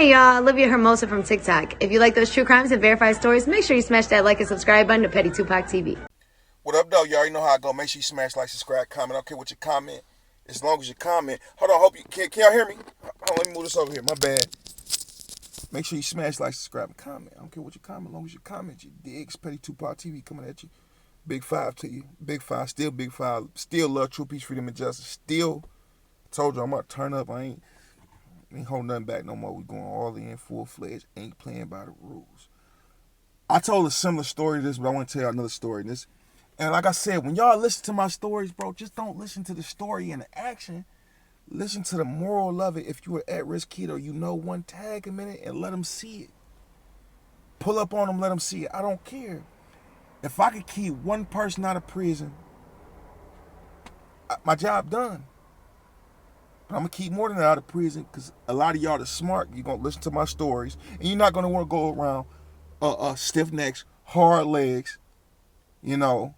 Hey y'all, Olivia Hermosa from TikTok. If you like those true crimes and verified stories, make sure you smash that like and subscribe button to Petty Tupac TV. What up, though? You already know how I go. Make sure you smash like, subscribe, comment. I don't care what you comment. As long as you comment. Hold on, hope you can y'all hear me? Hold on, let me move this over here. My bad. Make sure you smash like, subscribe, and comment. I don't care what you comment. As long as you comment, you dig. It's Petty Tupac TV coming at you. Big five to you. Big five. Still big five. Still love true peace, freedom, and justice. Still told you I'm gonna turn up. I ain't holding nothing back no more. We going all in, full-fledged. Ain't playing by the rules. I told a similar story to this, but I want to tell you another story. And like I said, when y'all listen to my stories, bro, just don't listen to the story and the action. Listen to the moral of it. If you were at-risk kid or you know one, tag him in it and let them see it. Pull up on them, let them see it. I don't care. If I could keep one person out of prison, my job done. But I'm going to keep more than that out of prison because a lot of y'all are smart. You're going to listen to my stories. And you're not going to want to go around stiff necks, hard legs. You know,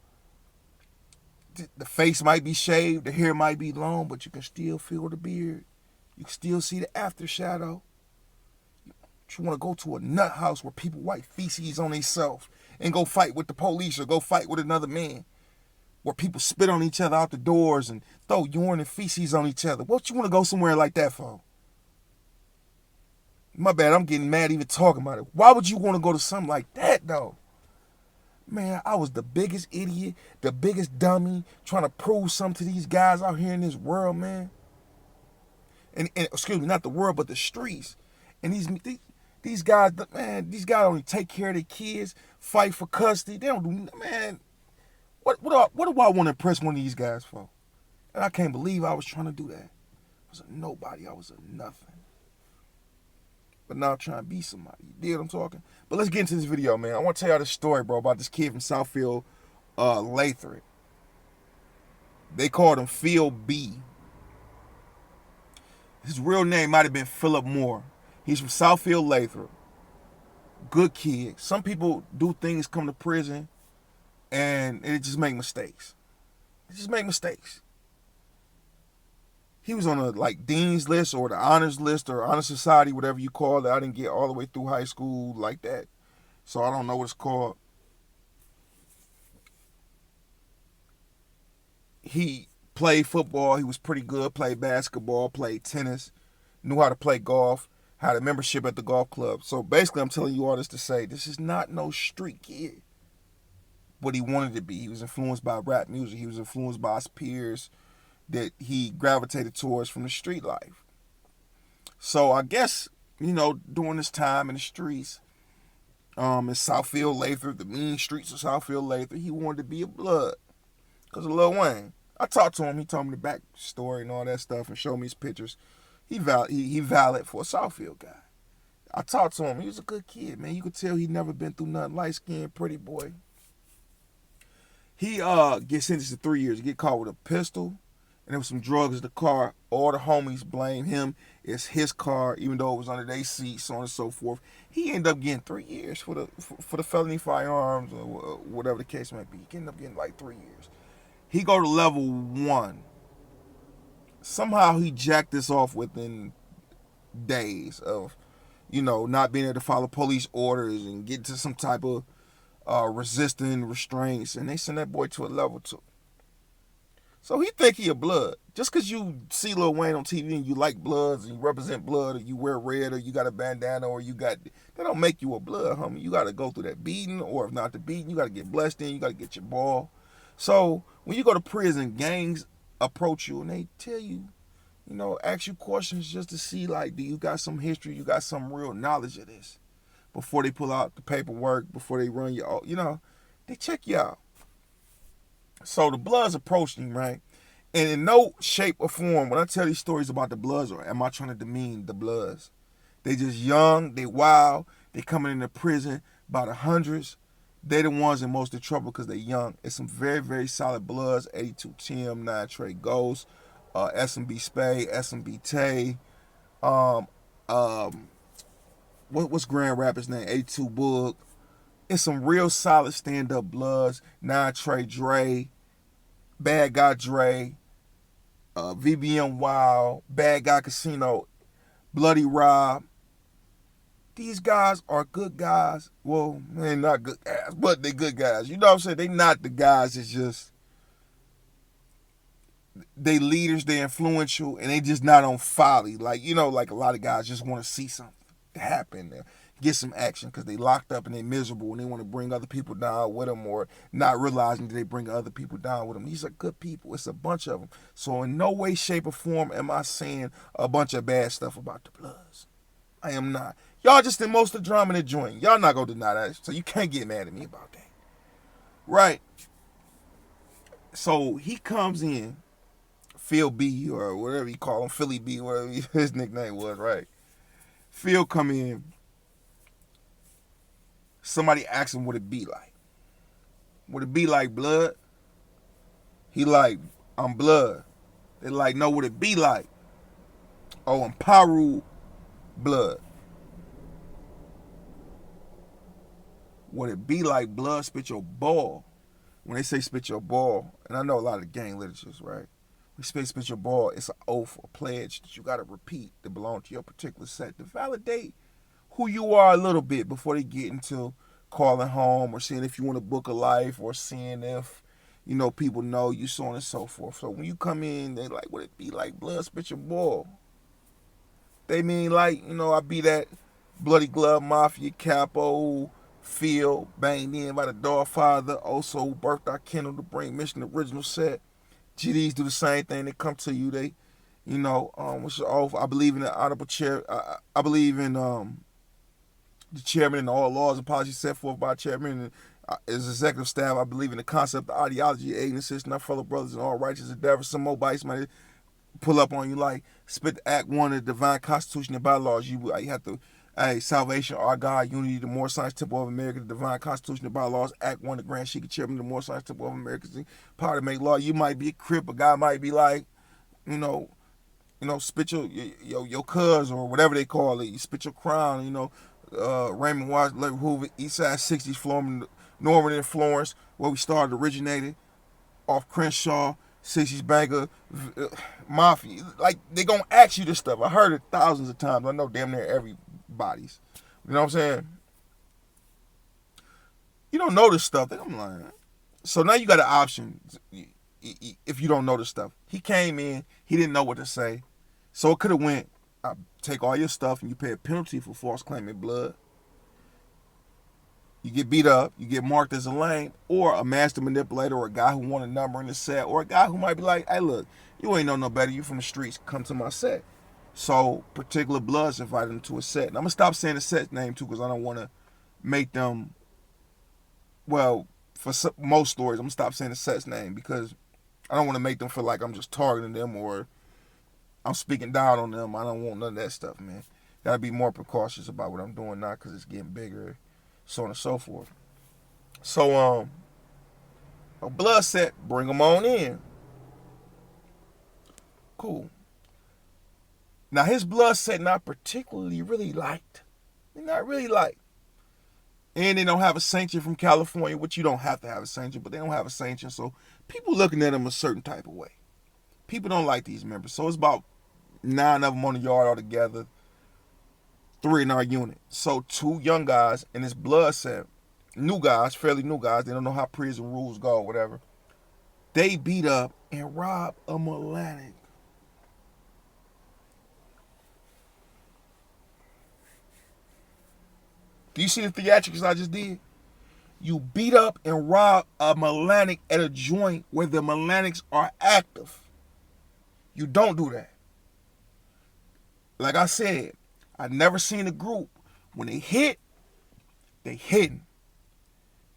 the face might be shaved, the hair might be long, but you can still feel the beard. You can still see the after shadow. You want to go to a nut house where people wipe feces on themselves and go fight with the police or go fight with another man. Where people spit on each other out the doors and throw urine and feces on each other. What you want to go somewhere like that for? My bad, I'm getting mad even talking about it. Why would you want to go to something like that, though? Man, I was the biggest idiot, the biggest dummy, trying to prove something to these guys out here in this world, man. And excuse me, not the world, but the streets. And these guys, man, these guys only take care of their kids, fight for custody. They don't do, man. What do I want to impress one of these guys for? And I can't believe I was trying to do that. I was a nobody. I was a nothing. But now I'm trying to be somebody. You dig what I'm talking? But let's get into this video, man. I want to tell y'all this story, bro, about this kid from Southfield, Lathrop. They called him Phil B. His real name might have been Philip Moore. He's from Southfield, Lathrop. Good kid. Some people do things, come to prison, and it just make mistakes. They just make mistakes. He was on a dean's list or the honors list or honor society, whatever you call it. I didn't get all the way through high school like that, so I don't know what it's called. He played football. He was pretty good. Played basketball. Played tennis. Knew how to play golf. Had a membership at the golf club. So basically, I'm telling you all this to say, this is not no street kid. What he wanted to be. He was influenced by rap music. He was influenced by his peers that he gravitated towards from the street life. So I guess, during this time in the streets, in Southfield, Lathrop, the mean streets of Southfield, Lathrop, he wanted to be a blood because of Lil Wayne. I talked to him. He told me the backstory and all that stuff and showed me his pictures. He valid for a Southfield guy. I talked to him. He was a good kid, man. You could tell he never been through nothing. Light-skinned, pretty boy. He gets sentenced to 3 years. He get caught with a pistol. And there was some drugs in the car. All the homies blame him. It's his car, even though it was under their seat, so on and so forth. He ended up getting 3 years for the felony firearms or whatever the case might be. He ended up getting 3 years. He go to level 1. Somehow he jacked this off within days of, not being able to follow police orders and get to some type of resisting restraints. And they send that boy to a level 2. So he think he a blood. Just because you see Lil Wayne on TV and you like bloods and you represent blood or you wear red or you got a bandana or that don't make you a blood, homie. You got to go through that beating, or if not the beating, you got to get blessed in. You got to get your ball. So when you go to prison, gangs approach you and they tell you, ask you questions just to see, do you got some history, you got some real knowledge of this before they pull out the paperwork, before they run you, they check you out. So the Bloods approached him, right? And in no shape or form, when I tell these stories about the Bloods, or am I trying to demean the Bloods? They just young, they wild, they coming into prison by the hundreds. They the ones in most of the trouble because they young. It's some very, very solid Bloods, 82 Tim, 9 Trey Ghost, S&B Spade, S&B Tay, what's Grand Rapper's name? 82 Boog. It's some real solid stand-up Bloods, 9 Trey Dre, Bad Guy Dre, VBM Wild, Bad Guy Casino, Bloody Rob, These guys are good guys. Well, they're not good guys, but they're good guys. You know what I'm saying? They not the guys that's just, they leaders, they influential, and they just not on folly. Like, like a lot of guys just want to see something happen, get some action because they locked up and they miserable and they want to bring other people down with them, or not realizing that they bring other people down with them. These are good people. It's a bunch of them. So in no way, shape, or form am I saying a bunch of bad stuff about the Bloods. I am not. Y'all just in most of the drama in the joint. Y'all not going to deny that. So you can't get mad at me about that. Right? So he comes in, Phil B, or whatever you call him, Philly B, whatever his nickname was, right? Phil come in. Somebody asks him what it be like. What it be like, blood? He like, I'm blood. They like, know what it be like. Oh, I'm Paru blood. What it be like, blood, spit your ball. When they say spit your ball, and I know a lot of the gang literatures, right? We spit your ball, it's an oath, a pledge that you got to repeat that belong to your particular set to validate who you are a little bit before they get into calling home or seeing if you want to book a life or seeing if, people know you, so on and so forth. So when you come in, they like, what it be like, blood, spit your ball. They mean like, I be that bloody glove mafia capo, Phil, banged in by the Dogfather, also birthed our Kendall to bring Mission original set. GDs do the same thing. They come to you. They, what's your oath? I believe in the honorable chair. I believe in the chairman and all laws and policies set forth by chairman and his executive staff. I believe in the concept of ideology, aid and assist our fellow brothers in all righteous endeavors. Some more bites might pull up on you like spit the Act 1 of the divine constitution and bylaws. You have to, salvation, our God, unity, the Moore Science Temple of America, the divine constitution and bylaws, Act 1, the Grand Sheikah chairman, the Moore Science Temple of America, power to make law. You might be a crip, a guy might be like, spit your cuz or whatever they call it. You spit your crown, Raymond Watts, Larry Hoover, Eastside 60s, Norman and Florence, where we started, originated, off Crenshaw, 60s banker, mafia. Like, they gonna ask you this stuff. I heard it thousands of times. I know damn near everybody's. You know what I'm saying? You don't know this stuff. I'm lying. So now you got an option if you don't know this stuff. He came in, he didn't know what to say. So it could have went, I take all your stuff and you pay a penalty for false claiming blood. You get beat up, you get marked as a lame, or a master manipulator, or a guy who want a number in the set, or a guy who might be like, hey, look, you ain't know no better, you from the streets, come to my set. So particular bloods invited him to a set. And I'm going to stop saying the set name too, because I don't want to make them, well, for most stories, I'm going to stop saying the set's name, because I don't want to make them feel like I'm just targeting them or I'm speaking down on them. I don't want none of that stuff, man. Got to be more precautious about what I'm doing now, because it's getting bigger, so on and so forth. So, a blood set, bring them on in. Cool. Now, his blood set not particularly really liked. They're not really liked. And they don't have a sanction from California, which you don't have to have a sanction, but they don't have a sanction. So people looking at them a certain type of way. People don't like these members. So it's about 9 of them on the yard altogether, 3 in our unit. So 2 young guys in this blood set, new guys, fairly new guys, they don't know how prison rules go or whatever. They beat up and robbed a Atlantic. Do you see the theatrics I just did? You beat up and rob a Atlantic at a joint where the Atlantics are active. You don't do that. Like I said, I've never seen a group, when they hit, they hitting.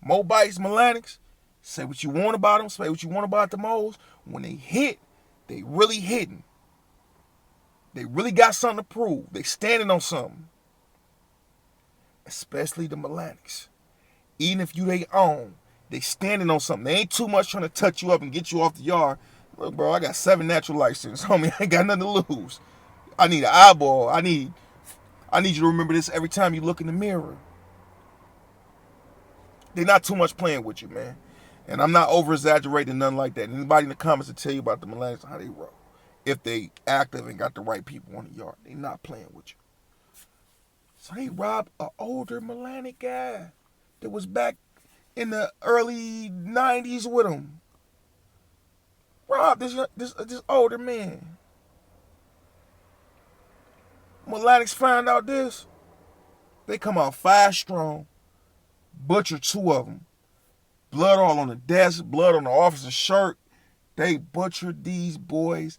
Mobites, Atlantics, say what you want about them, say what you want about the Moles. When they hit, they really hitting. They really got something to prove. They standing on something. Especially the Atlantics. Even if you they own, they standing on something. They ain't too much trying to touch you up and get you off the yard. Look, bro, I got 7 natural licenses. Homie, I ain't got nothing to lose. I need an eyeball. I need you to remember this every time you look in the mirror. They're not too much playing with you, man. And I'm not over-exaggerating, nothing like that. Anybody in the comments will tell you about the Atlantics and how they roll. If they active and got the right people on the yard, they not playing with you. So they robbed an older Melanic guy that was back in the early 90s with him. Robbed this older man. Melanics find out this. They come out 5 strong, butcher 2 of them. Blood all on the desk, blood on the officer's shirt. They butchered these boys,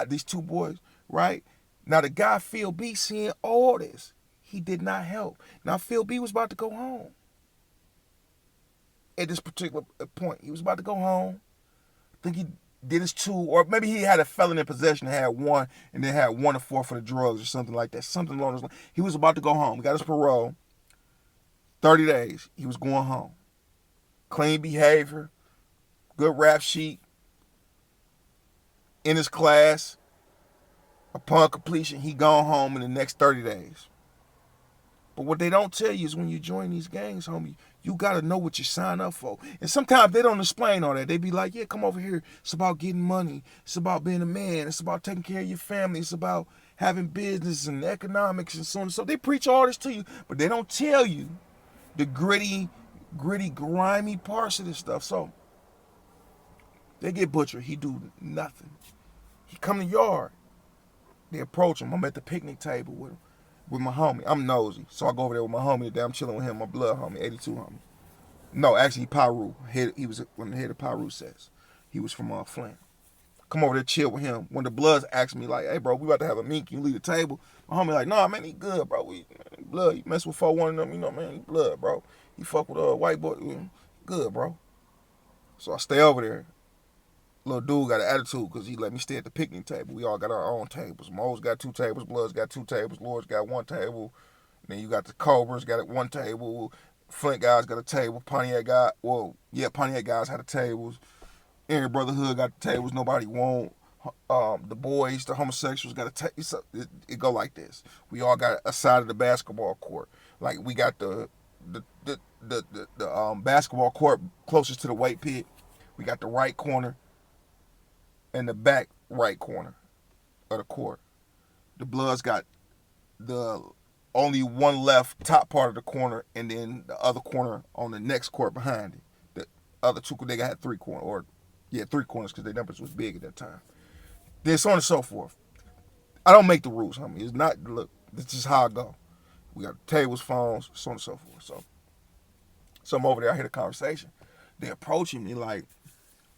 these 2 boys, right? Now the guy Phil B seeing all this, he did not help. Now Phil B was about to go home. At this particular point, he was about to go home. I think he did his 2, or maybe he had a felon in possession, had 1, and then had 1 or 4 for the drugs or something like that. Something along those lines. He was about to go home. He got his parole. 30 days, he was going home. Clean behavior, good rap sheet, in his class. Upon completion, he gone home in the next 30 days. But what they don't tell you is when you join these gangs, homie, you got to know what you sign up for. And sometimes they don't explain all that. They be like, yeah, come over here. It's about getting money. It's about being a man. It's about taking care of your family. It's about having business and economics and so on and so. They preach all this to you, but they don't tell you the gritty, grimy parts of this stuff. So they get butchered. He do nothing. He come to the yard. They approach him. I'm at the picnic table with my homie. I'm nosy. So I go over there with my homie today. I'm chilling with him, my blood homie, 82 homie. No, actually, Pyru. He was one of the head of Pyru sets. He was from Flint. Come over there, chill with him. When the Bloods asked me, like, hey, bro, we about to have a meet. Can you leave the table? My homie like, nah, man, he good, bro. Blood, he mess with 4-1 of them, you know, man, he blood, bro. He fuck with a white boy. Good, bro. So I stay over there. Little dude got an attitude because he let me stay at the picnic table. We all got our own tables. Mo's got 2 tables. Bloods got 2 tables. Lord's got 1 table. And then you got the Cobras got 1 table. Flint guys got a table. Pontiac guys had the tables. Aaron Brotherhood got the tables. Nobody won't. The boys, the homosexuals got a table. It go like this. We all got a side of the basketball court. Like we got the basketball court closest to the weight pit. We got the right corner and the back right corner of the court. The Bloods got the only one left top part of the corner, and then the other corner on the next court behind it. The other 2, they had 3 corners, 3 corners because their numbers was big at that time. Then so on and so forth. I don't make the rules, homie. It's not, look, this is how I go. We got tables, phones, so on and so forth. So I'm over there, I hear the conversation. They approaching me like,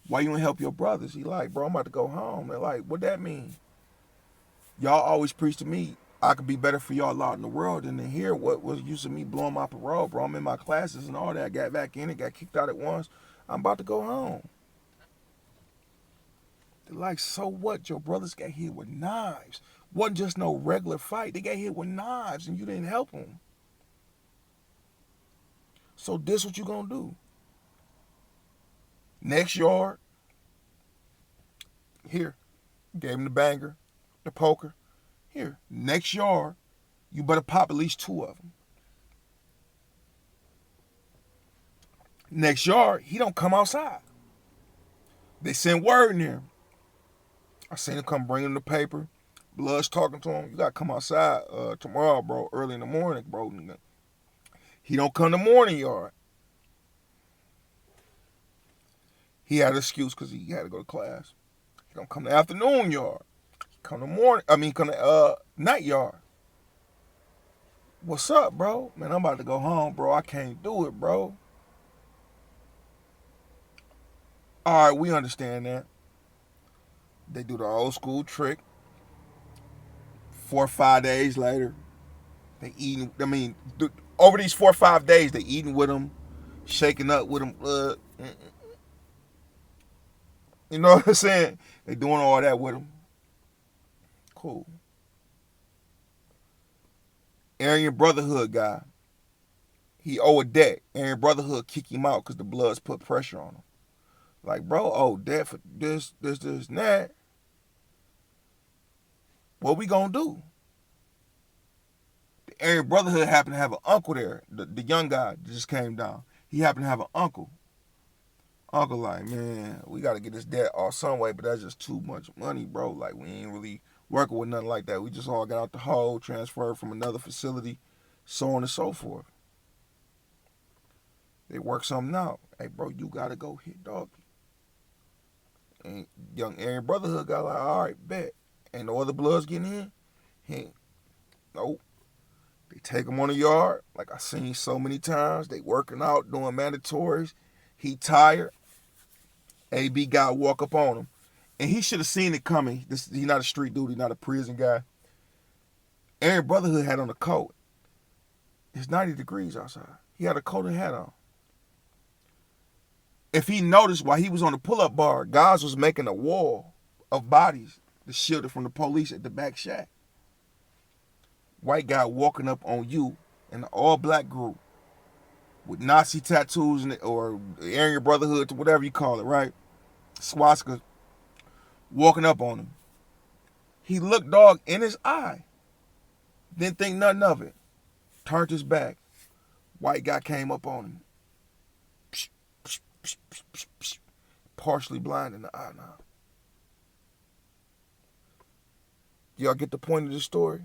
why you ain't help your brothers? He like, bro, I'm about to go home. They're like, what that mean? Y'all always preach to me, I could be better for y'all out in the world than to hear what was use of me blowing my parole, bro. I'm in my classes and all that. I got back in it, got kicked out at once. I'm about to go home. They're like, so what? Your brothers got hit with knives. Wasn't just no regular fight. They got hit with knives and you didn't help them. So this what you gonna do? Next yard, here, gave him the banger, the poker. Here, next yard, you better pop at least 2 of them. Next yard, he don't come outside. They send word in there. I seen him come bring him the paper. Blood's talking to him. You gotta come outside tomorrow, bro, early in the morning, bro. He don't come to morning yard. He had an excuse because he had to go to class. He don't come to afternoon yard. Come to night yard. What's up, bro? Man, I'm about to go home, bro. I can't do it, bro. All right, we understand that. They do the old school trick. 4 or 5 days later, they eating. I mean, over these 4 or 5 days, they eating with them, shaking up with them. You know what I'm saying? They doing all that with them. Cool. Aryan Brotherhood guy, he owe a debt. Aryan Brotherhood kick him out because the Bloods put pressure on him. Like, bro, owe debt for this, and that. What we gonna do? The Aryan Brotherhood happened to have an uncle there. The young guy that just came down. He happened to have an uncle. Uncle like, man, we got to get this debt off some way, but that's just too much money, bro. Like, we ain't really working with nothing like that. We just all got out the hole, transferred from another facility, so on and so forth. They work something out. Hey, bro, you got to go hit doggy. And young Aaron Brotherhood got like, all right, bet. Ain't no other Bloods getting in? Nope. They take him on the yard, like I seen so many times. They working out, doing mandatories. He tired. AB guy walk up on him. And he should have seen it coming. He's not a street dude. He's not a prison guy. Aaron Brotherhood had on a coat. It's 90 degrees outside. He had a coat and hat on. If he noticed while he was on the pull-up bar, guys was making a wall of bodies to shield it from the police at the back shack. White guy walking up on you in an all-black group with Nazi tattoos or Aryan Brotherhood, whatever you call it, right? Swastika, walking up on him. He looked dog in his eye. Didn't think nothing of it. Turned his back. White guy came up on him. Partially blind in the eye now. Y'all get the point of the story?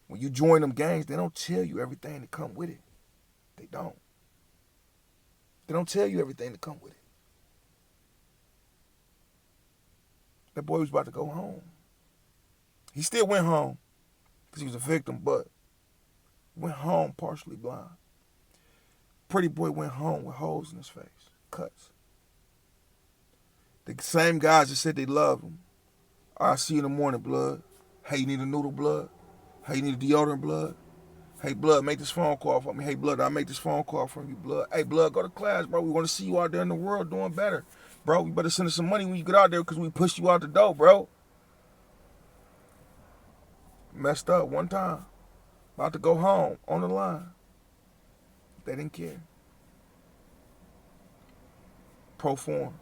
When you join them gangs, they don't tell you everything that come with it. They don't. They don't tell you everything that come with it. That boy was about to go home. He still went home because he was a victim, but went home partially blind. Pretty boy went home with holes in his face, cuts. The same guys that said they love him. I'll see you in the morning, blood. Hey, you need a noodle, blood? Hey, you need a deodorant, blood? Hey, blood, make this phone call for me. Hey, blood, I'll make this phone call for you, blood. Hey, blood, go to class, bro. We want to see you out there in the world doing better. Bro, you better send us some money when you get out there because we pushed you out the door, bro. Messed up one time. About to go home on the line. They didn't care. Perform.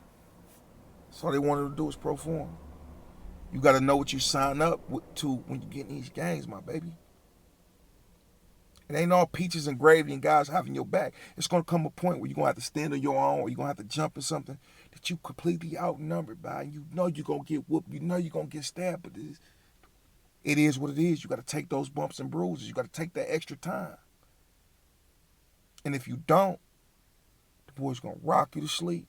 That's all they wanted to do is perform. You got to know what you sign up to when you get in these gangs, my baby. It ain't all peaches and gravy and guys having your back. It's going to come a point where you're going to have to stand on your own or you're going to have to jump in something that you completely outnumbered by. And you know you're going to get whooped. You know you're going to get stabbed. But it is what it is. You got to take those bumps and bruises. You got to take that extra time. And if you don't, the boy's going to rock you to sleep.